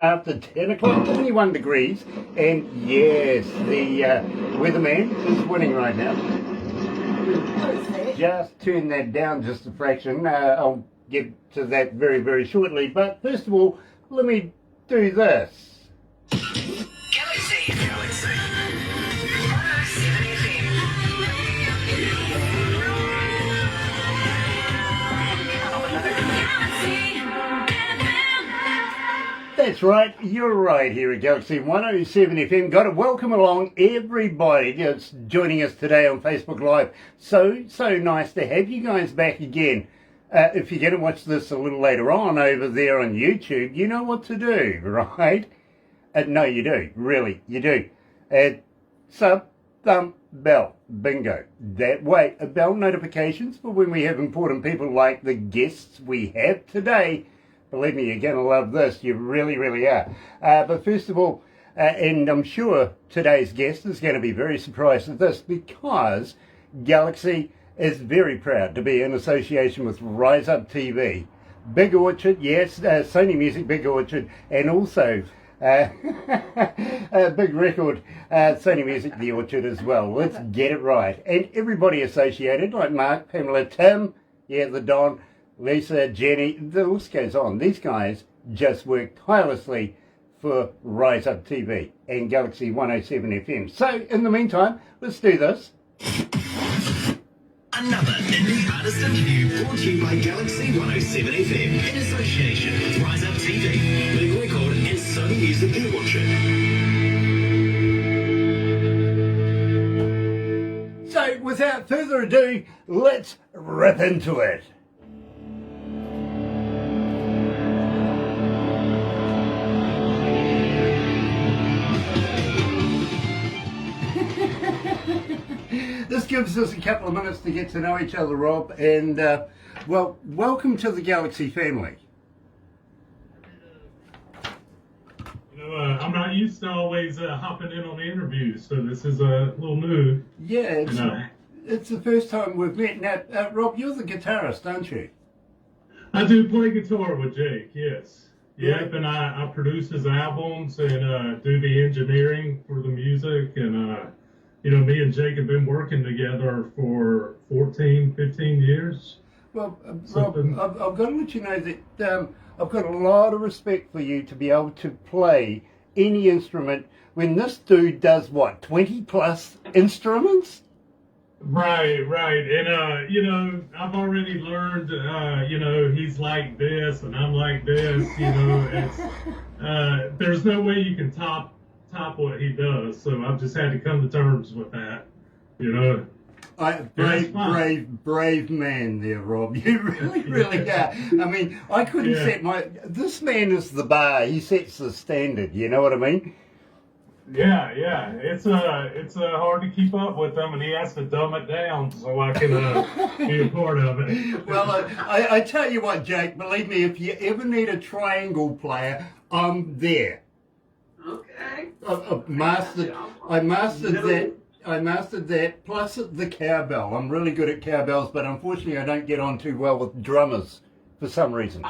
After 10 o'clock, 21 degrees, and yes, the weatherman is winning right now. Just turn that down just a fraction. I'll get to that very, very shortly. But first of all, let me do this. Galaxy 107fm. That's right, you're right here at Galaxy 107 FM. Got to welcome along everybody that's joining us today on Facebook Live. So nice to have you guys back again. If you're going to watch this a little later on over there on YouTube, you know what to do, right? No, you do. Really, you do. Sub, thumb, bell. Bingo. That way, bell notifications for when we have important people like the guests we have today. Believe me, you're going to love this. You really, really are. But first of all, and I'm sure today's guest is going to be very surprised at this because Galaxy is very proud to be in association with Rise Up TV. Big Orchard, yes, Sony Music, Big Orchard, and also Big Record, Sony Music, The Orchard as well. Let's get it right. And everybody associated, like Mark, Pamela, Tim, yeah, the Don, Lisa, Jenny, the list goes on. These guys just work tirelessly for Rise Up TV and Galaxy 107 FM. So, in the meantime, let's do this. Another indie artist interview brought to you by Galaxy 107 FM in association with Rise Up TV, Big Record and Sony Music The Orchard. So, without further ado, let's rip into it. This gives us a couple of minutes to get to know each other, Rob, and, well, welcome to the Galaxy family. You know, I'm not used to always hopping in on the interviews, so this is a little new. Yeah, it's the first time we've met. Now, Rob, you're the guitarist, aren't you? I do play guitar with Jake, yes. Yeah. Yep, and I produce his albums and do the engineering for the music, and you know, me and Jake have been working together for 14, 15 years. Well, Rob, I've got to let you know that I've got a lot of respect for you to be able to play any instrument when this dude does, what, 20 plus instruments? Right. And, you know, I've already learned, you know, he's like this and I'm like this, you know, it's, there's no way you can top what he does, so I've just had to come to terms with that, you know. Brave man there, Rob. You really are. I mean, I couldn't set this man is the bar. He sets the standard, you know what I mean? Yeah. It's hard to keep up with him, and he has to dumb it down so I can be a part of it. Well, I tell you what, Jake, believe me, if you ever need a triangle player, I'm there. Okay. I mastered that, plus the cowbell. I'm really good at cowbells, but unfortunately I don't get on too well with drummers for some reason.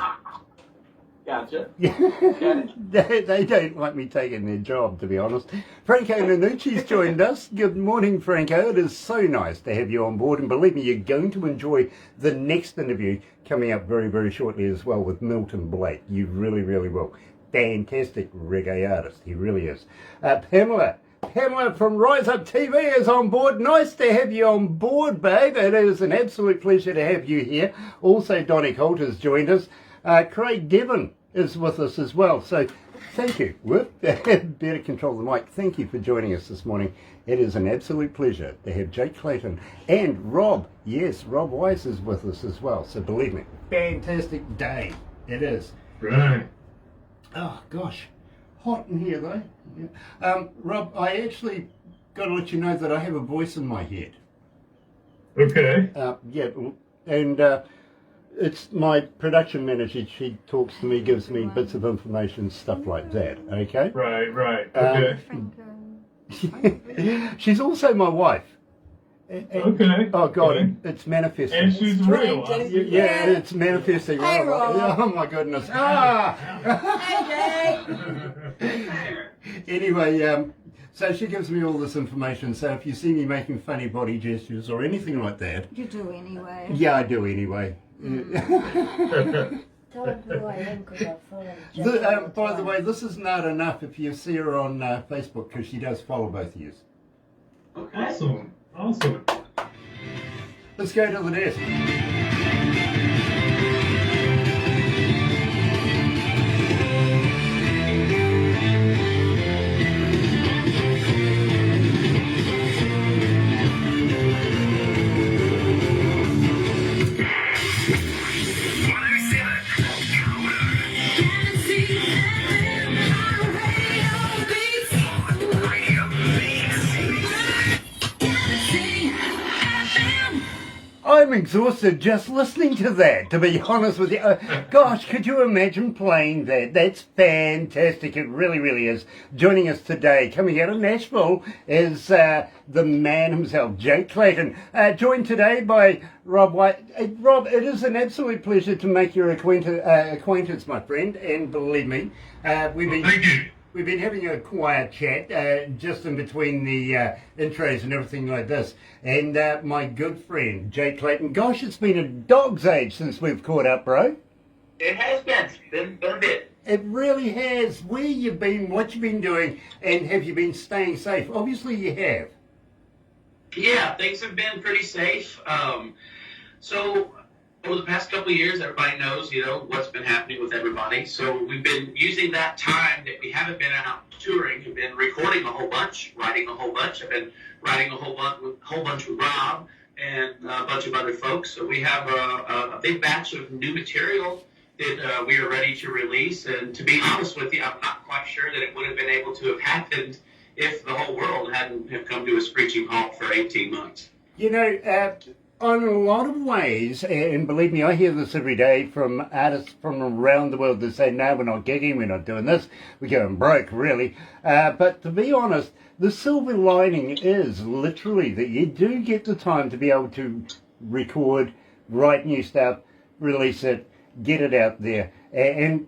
Gotcha. They don't like me taking their job, to be honest. Franco Nanucci's joined us. Good morning, Franco. It is so nice to have you on board, and believe me, you're going to enjoy the next interview coming up very, very shortly as well with Milton Blake. You really, really will. Fantastic reggae artist, he really is. Pamela from Rise Up TV is on board. Nice to have you on board, babe. It is an absolute pleasure to have you here. Also, Donnie Colt has joined us. Craig Devon is with us as well. So, thank you. Better control the mic. Thank you for joining us this morning. It is an absolute pleasure to have Jake Clayton and Rob. Yes, Rob Wise is with us as well. So, believe me, fantastic day. It is. Right. Oh, gosh. Hot in here, though. Yeah. Rob, I actually got to let you know that I have a voice in my head. Okay. Yeah, and it's my production manager. She talks to me, gives me bits of information, stuff like that, okay? Right. Okay. She's also my wife. Okay. Oh God, okay. it's manifesting. And she's real. Yeah, it's manifesting. Hey, right away. Rob. Oh my goodness. Ah. Hey, Anyway, so she gives me all this information. So if you see me making funny body gestures or anything like that, you do anyway. yeah, I do anyway. Tell them who I am because I follow Jake. By the way, this is not enough if you see her on Facebook because she does follow both of you. Okay. Awesome. Awesome. Let's go to the desk. I'm exhausted just listening to that, to be honest with you. Gosh, could you imagine playing that? That's fantastic. It really, really is. Joining us today, coming out of Nashville, is the man himself, Jake Clayton. Joined today by Rob White. Rob, it is an absolute pleasure to make your acquaintance, my friend. And believe me, Thank you. We've been having a quiet chat just in between the intros and everything like this. And my good friend, Jake Clayton. Gosh, it's been a dog's age since we've caught up, bro. It has been a bit. It really has. Where you've been, what you've been doing, and have you been staying safe? Obviously you have. Yeah, things have been pretty safe. So over the past couple of years, everybody knows, what's been happening with everybody. So we've been using that time that we haven't been out touring. We've been recording a whole bunch, writing a whole bunch. I've been writing a whole bunch with Rob and a bunch of other folks. So we have a big batch of new material that we are ready to release. And to be honest with you, I'm not quite sure that it would have been able to have happened if the whole world hadn't have come to a screeching halt for 18 months. On a lot of ways, and believe me, I hear this every day from artists from around the world that say, no, we're not gigging, we're not doing this, we're going broke, really. But to be honest, the silver lining is literally that you do get the time to be able to record, write new stuff, release it, get it out there. And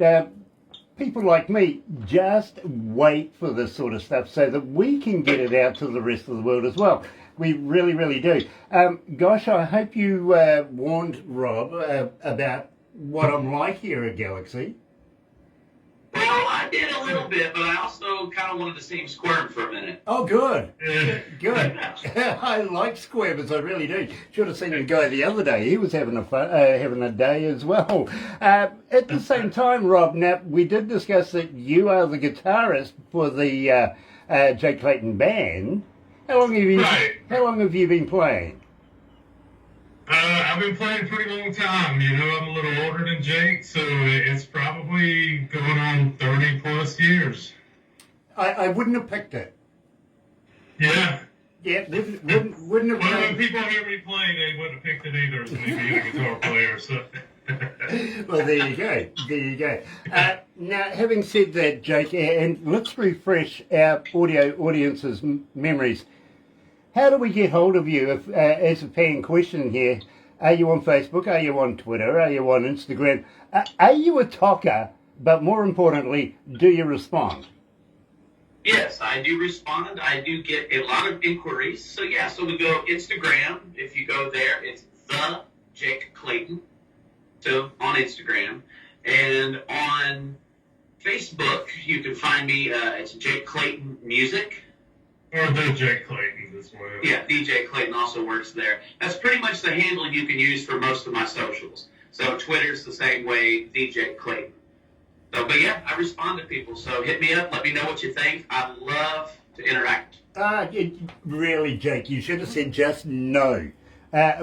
people like me just wait for this sort of stuff so that we can get it out to the rest of the world as well. We really, really do. Gosh, I hope you warned Rob about what I'm like here at Galaxy. Well, I did a little bit, but I also kind of wanted to see him squirm for a minute. Oh, good. Good. I like squirmers, I really do. Should have seen the guy the other day. He was having a day as well. At the same time, Rob, now, we did discuss that you are the guitarist for the Jake Clayton band. How long have you been playing? I've been playing a pretty long time. I'm a little older than Jake, so it's probably going on 30 plus years. I wouldn't have picked it. Yeah. Yeah, wouldn't have. Well, when people hear me playing, they wouldn't have picked it either as me being a guitar player. So. Well, there you go. There you go. Now, having said that, Jake, and let's refresh our audio audience's memories. How do we get hold of you? If, as a fan question here, are you on Facebook? Are you on Twitter? Are you on Instagram? Are you a talker? But more importantly, do you respond? Yes, I do respond. I do get a lot of inquiries. So we go Instagram. If you go there, it's the Jake Clayton. So on Instagram. And on Facebook, you can find me. It's Jake Clayton Music. Or the Jake Clayton as well. Yeah, DJ Clayton also works there. That's pretty much the handle you can use for most of my socials. So Twitter's the same way, DJ Clayton. So, but yeah, I respond to people. So hit me up, let me know what you think. I love to interact. Really, Jake, you should have said just no.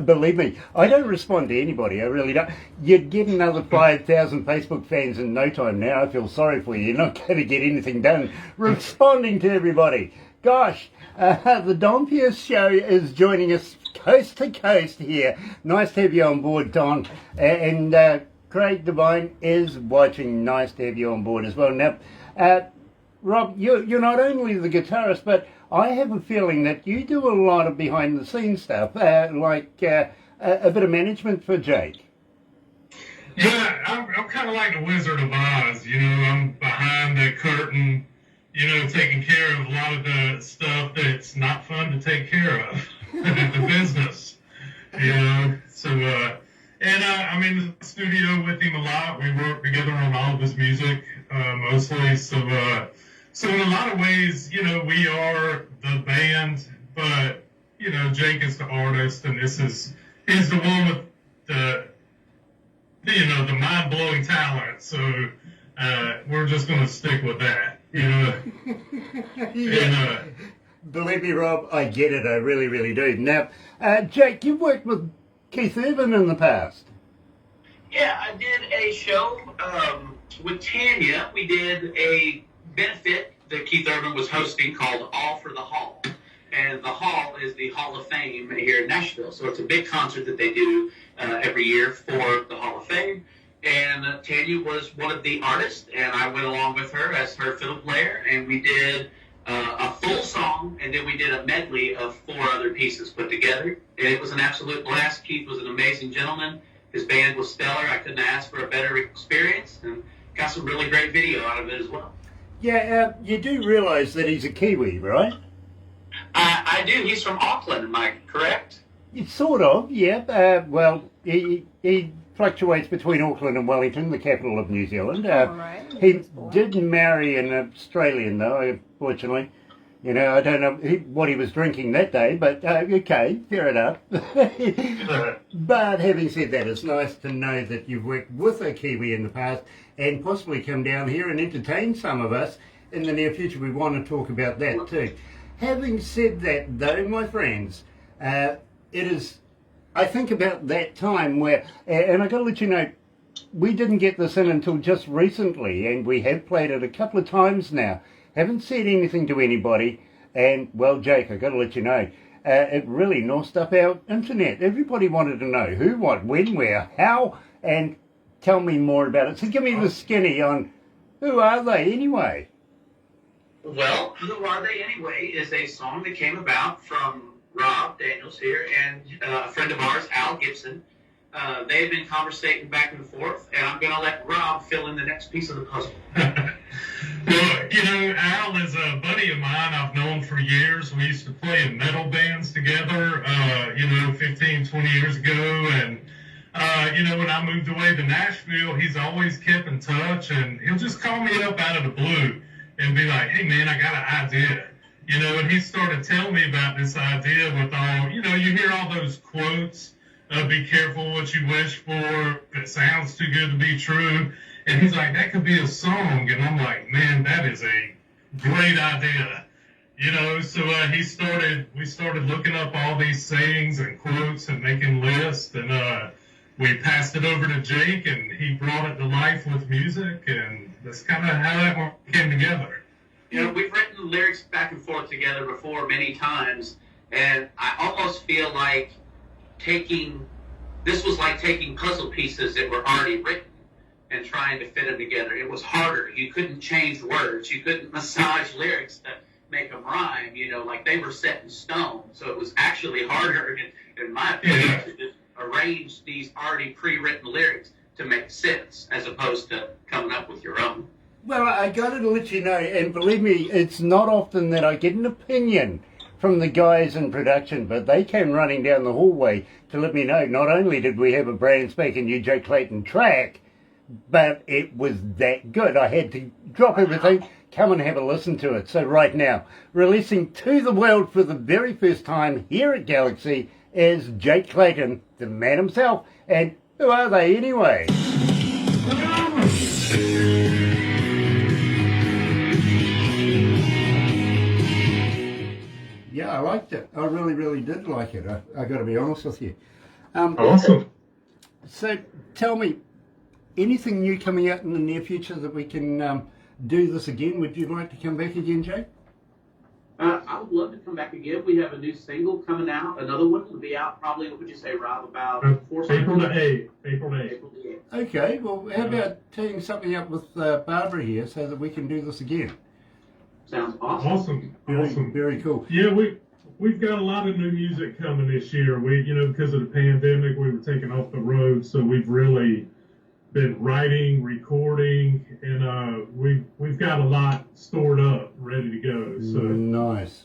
Believe me, I don't respond to anybody. I really don't. You'd get another 5,000 Facebook fans in no time now. I feel sorry for you. You're not going to get anything done responding to everybody. Gosh, the Don Pierce Show is joining us coast to coast here. Nice to have you on board, Don. And Craig Devine is watching. Nice to have you on board as well. Now, Rob, you're not only the guitarist, but I have a feeling that you do a lot of behind-the-scenes stuff, like a bit of management for Jake. Yeah, I'm kind of like the Wizard of Oz. You know, I'm behind the curtain, you know, taking care of a lot of the stuff that's not fun to take care of, the business. You know, so, I'm in the studio with him a lot. We work together on all of his music, mostly. So in a lot of ways, you know, we are the band, but, you know, Jake is the artist, and he's the one with the mind-blowing talent. So we're just going to stick with that, you know. Yeah. And, believe me, Rob, I get it. I really, really do. Now, Jake, you've worked with Keith Urban in the past. Yeah, I did a show with Tanya. We did a benefit that Keith Urban was hosting called All for the Hall. And the Hall is the Hall of Fame here in Nashville. So it's a big concert that they do every year for the Hall of Fame. And Tanya was one of the artists, and I went along with her as her fiddle player, and we did a full song, and then we did a medley of 4 other pieces put together. And it was an absolute blast. Keith was an amazing gentleman. His band was stellar. I couldn't ask for a better experience, and got some really great video out of it as well. Yeah, you do realise that he's a Kiwi, right? I do. He's from Auckland, am I correct? Sort of, yeah. Well, he fluctuates between Auckland and Wellington, the capital of New Zealand. Right. He did marry an Australian, though, unfortunately. You know, I don't know what he was drinking that day, but okay, fair enough. But having said that, it's nice to know that you've worked with a Kiwi in the past and possibly come down here and entertain some of us in the near future. We want to talk about that too. Having said that, though, my friends, it is, I think about that time where, and I got to let you know, we didn't get this in until just recently, and we have played it a couple of times now. Haven't said anything to anybody, and, well, Jake, I got to let you know, it really nosed up our internet. Everybody wanted to know who, what, when, where, how, and tell me more about it. So give me the skinny on who are they anyway? Well, Who Are They Anyway is a song that came about from Rob Daniels here and a friend of ours, Al Gibson. They've been conversating back and forth, and I'm going to let Rob fill in the next piece of the puzzle. Well, you know, Al is a buddy of mine I've known for years. We used to play in metal bands together, 15, 20 years ago. And, when I moved away to Nashville, he's always kept in touch. And he'll just call me up out of the blue and be like, hey, man, I got an idea. You know, and he started telling me about this idea with all, you hear all those quotes. Be careful what you wish for. If it sounds too good to be true. And he's like, that could be a song. And I'm like, man, that is a great idea. So we started looking up all these sayings and quotes and making lists. And we passed it over to Jake, and he brought it to life with music. And that's kind of how that one came together. We've written lyrics back and forth together before many times. And I almost feel like this was like taking puzzle pieces that were already written and trying to fit them together. It was harder. You couldn't change words. You couldn't massage lyrics to make them rhyme, like they were set in stone. So it was actually harder, in my opinion, to just arrange these already pre-written lyrics to make sense as opposed to coming up with your own. Well, I got to let you know, and believe me, it's not often that I get an opinion from the guys in production, but they came running down the hallway to let me know not only did we have a brand spanking new Jake Clayton track, but it was that good. I had to drop everything, come and have a listen to it. So right now, releasing to the world for the very first time here at Galaxy is Jake Clayton, the man himself. And who are they anyway? Yeah, I liked it. I really, really did like it. I got to be honest with you. Awesome. So tell me, anything new coming out in the near future that we can do this again? Would you like to come back again, Jake? I would love to come back again. We have a new single coming out. Another one will be out probably, what would you say, Rob, about April the 8th. April the 8th. Okay, well, how about teeing something up with Barbara here so that we can do this again? Sounds awesome. Awesome. Very, Awesome. very cool. Yeah, we've got a lot of new music coming this year. We, because of the pandemic, we were taken off the road, so we've really been writing, recording, and we've got a lot stored up, ready to go. So Nice.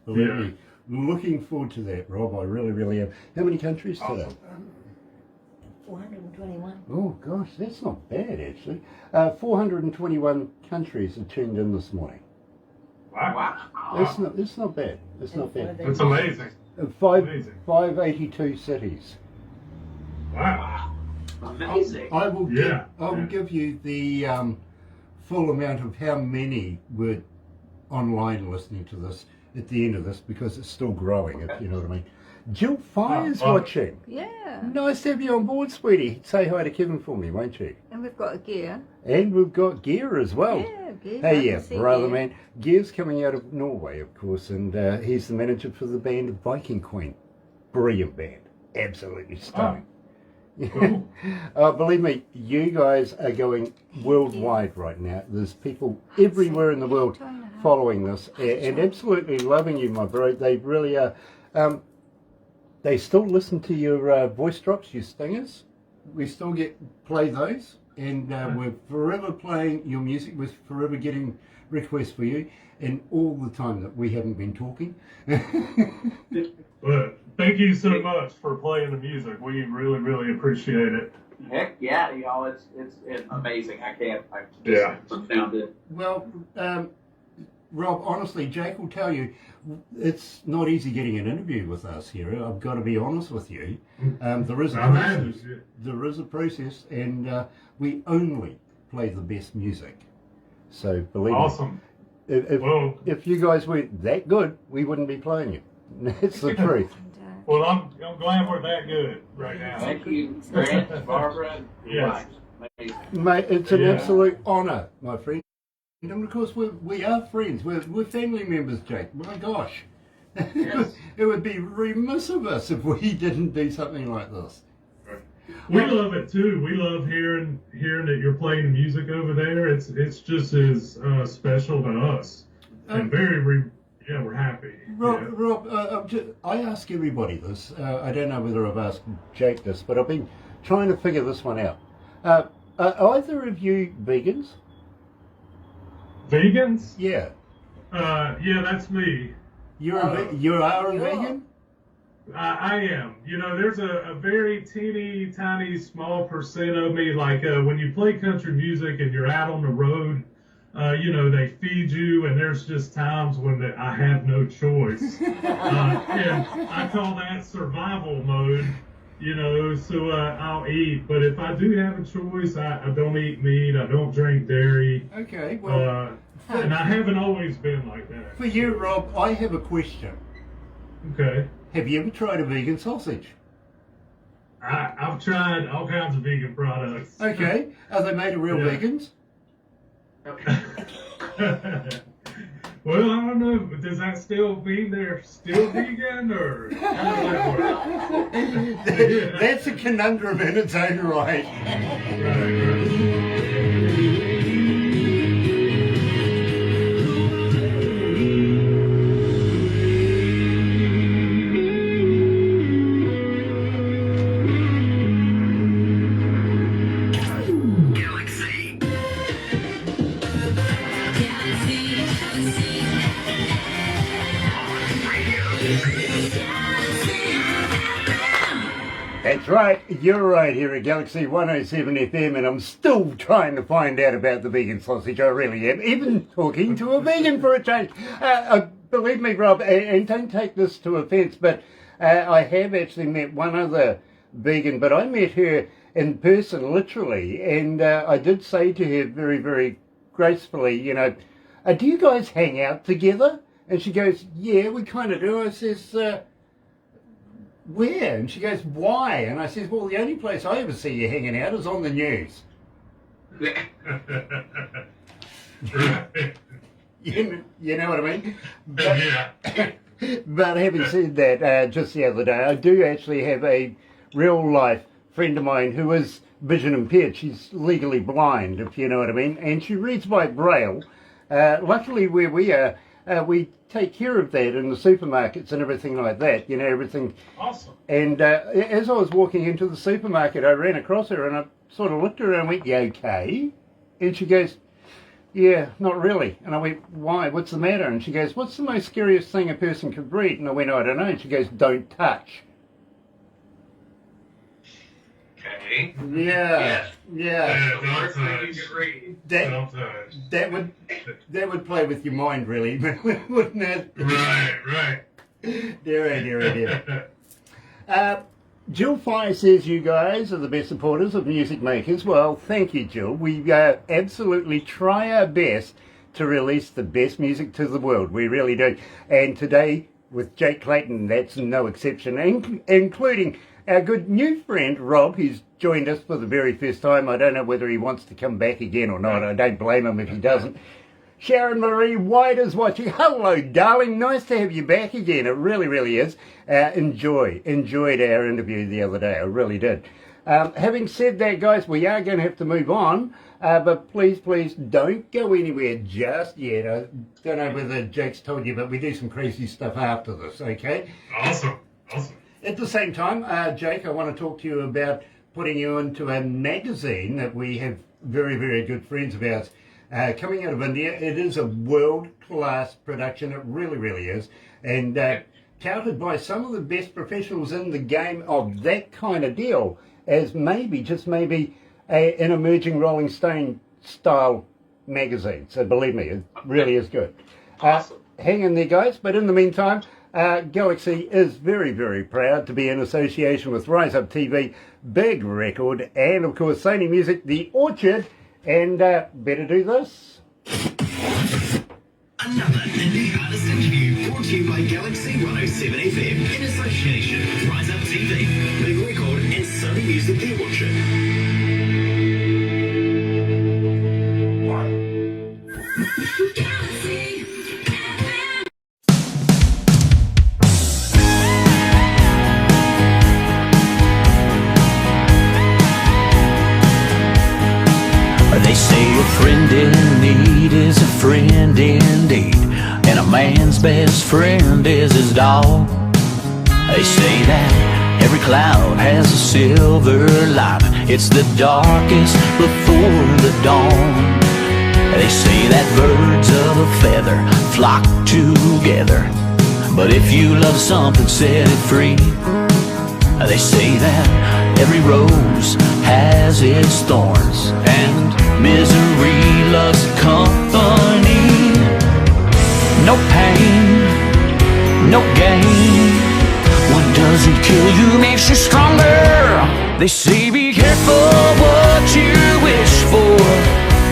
Believe Yeah. me. Looking forward to that, Rob. I really, really am. How many countries today? 421. Oh gosh, that's not bad actually. 421 countries have tuned in this morning. wow, It's not bad. It's not bad. that's amazing. Amazing. 582 cities. Wow. Amazing. I will Yeah. give you the full amount of how many were online listening to this at the end of this because it's still growing, if you know what I mean. Jill Fire's watching. Yeah, Nice to have you on board, sweetie. Say hi to Kevin for me, won't you? and we've got a gear. And we've got Gear as well. Yeah, gear. Hey, Nice yeah, to see brother, Gear. man. Gear's coming out of Norway, of course, and he's the manager for the band Viking Queen. Brilliant band. Absolutely stunning. Cool. Believe me, you guys are going worldwide right now. There's people everywhere in the world following this and absolutely loving you, my bro. They really are. They still listen to your voice drops, your stingers. We still play those, and we're forever playing your music. We're forever getting requests for you, and all the time that we haven't been talking. But thank you so much for playing the music. We really, really appreciate it. Heck yeah, y'all! It's amazing. I Yeah. found it. Well, Rob, honestly, Jake will tell you, it's not easy getting an interview with us here. I've got to be honest with you. There is a I process. imagine. There is a process, and we only play the best music. So believe Awesome. me, if you guys weren't that good, we wouldn't be playing you. That's the truth. Well, I'm glad we're that good right now. Thank you, Grant, Barbara. Yes. Amazing. Mate, it's an Yeah. absolute honour, my friend. And of course, we are friends. We're family members, Jake. My gosh. Yes. It would be remiss of us if we didn't do something like this. We love it too. We love hearing that you're playing the music over there. It's just as special to us, and we're happy. Rob, I ask everybody this. I don't know whether I've asked Jake this, but I've been trying to figure this one out. Are either of you vegans? Vegans? Yeah. Yeah, that's me. You are a vegan? I am. There's a very teeny tiny small percent of me. Like when you play country music and you're out on the road, they feed you, and there's just times when I have no choice. And I call that survival mode. So I'll eat. But if I do have a choice, I don't eat meat. I don't drink dairy. Okay, well, And I haven't always been like that. for you, Rob, I have a question. Okay. Have you ever tried a vegan sausage? I've tried all kinds of vegan products. Okay, are they made of real Yeah. vegans? Well, I don't know. But does that still mean they're still vegan, or how does that work? That's a conundrum in its own right. Right. Galaxy. That's right, you're right here at Galaxy 107 FM, and I'm still trying to find out about the vegan sausage. I really am. Even talking to a vegan for a change. Believe me, Rob, and don't take this to offence, but I have actually met one other vegan, but I met her in person, literally, and I did say to her very, very gracefully, do you guys hang out together? And she goes, yeah, we kind of do. I says, where? And she goes, why? And I says, well, the only place I ever see you hanging out is on the news. Right. You know what I mean? Yeah. But having said that, just the other day, I do actually have a real life friend of mine who is vision impaired. She's legally blind, if you know what I mean, and she reads by braille. Luckily, where we are, we take care of that in the supermarkets and everything like that. You know, everything. Awesome. And as I was walking into the supermarket, I ran across her and I sort of looked at her and went, "You okay?" And she goes, "Yeah, not really." And I went, "Why? What's the matter?" And she goes, "What's the most scariest thing a person could read?" And I went, "I don't know." And she goes, "Don't touch." Okay. Yeah, yeah. The worst thing you could read. That would play with your mind, really, wouldn't it? Right. Dear. Jill Fire says you guys are the best supporters of music makers. Well, thank you, Jill. We absolutely try our best to release the best music to the world. We really do. And today, with Jake Clayton, that's no exception, including our good new friend, Rob, who's joined us for the very first time. I don't know whether he wants to come back again or not. I don't blame him if he doesn't. Sharon Marie White is watching. Hello, darling. Nice to have you back again. It really, really is. Enjoyed our interview the other day. I really did. Having said that, guys, we are going to have to move on. But please don't go anywhere just yet. I don't know whether Jake's told you, but we do some crazy stuff after this, okay? Awesome. At the same time, Jake, I want to talk to you about putting you into a magazine that we have very, very good friends of ours coming out of India. It is a world-class production. It really, really is. And touted by some of the best professionals in the game of that kind of deal as just maybe an emerging Rolling Stone style magazine. So believe me, it really is good. Awesome. Hang in there, guys. But in the meantime, Galaxy is very, very proud to be in association with Rise Up TV, Big Record, and of course Sony Music, The Orchard, and better do this. Another indie artist interview brought to you by Galaxy 107 FM in association with Rise Up TV, Big Record, and Sony Music The Orchard. They say a friend in need is a friend indeed, and a man's best friend is his dog. They say that every cloud has a silver lining. It's the darkest before the dawn. They say that birds of a feather flock together, but if you love something, set it free. They say that every rose has its thorns, and misery loves company. No pain, no gain. What doesn't kill you makes you stronger. They say be careful what you wish for.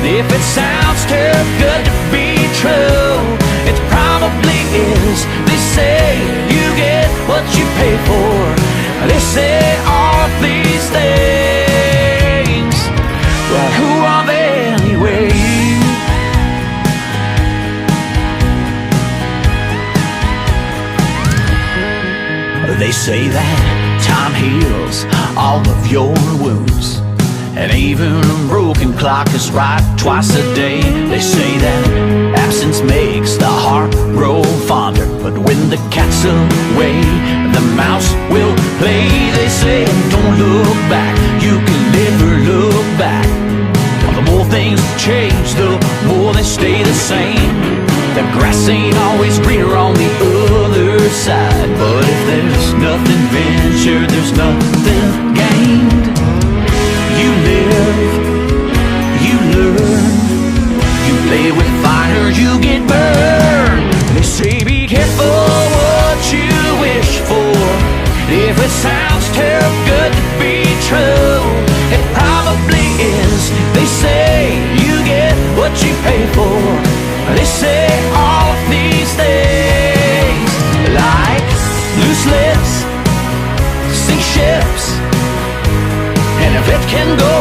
If it sounds too good to be true, it probably is. They say you get what you pay for. They say all these things, but who are they anyway? They say that time heals all of your wounds, and even a broken clock is right twice a day. They say that absence makes the heart grow fonder, but when the cat's away, the mouse will play. They say don't look back, you can never look back. The more things change, the more they stay the same. The grass ain't always greener on the other side, but if there's nothing ventured, there's nothing gained. You live, you learn, you play with fire, you get burned. They say be careful what you wish for. If it sounds too good to be true, it probably is. They say you get what you pay for. They say all of these things, like loose lips, sink ships, and if it can go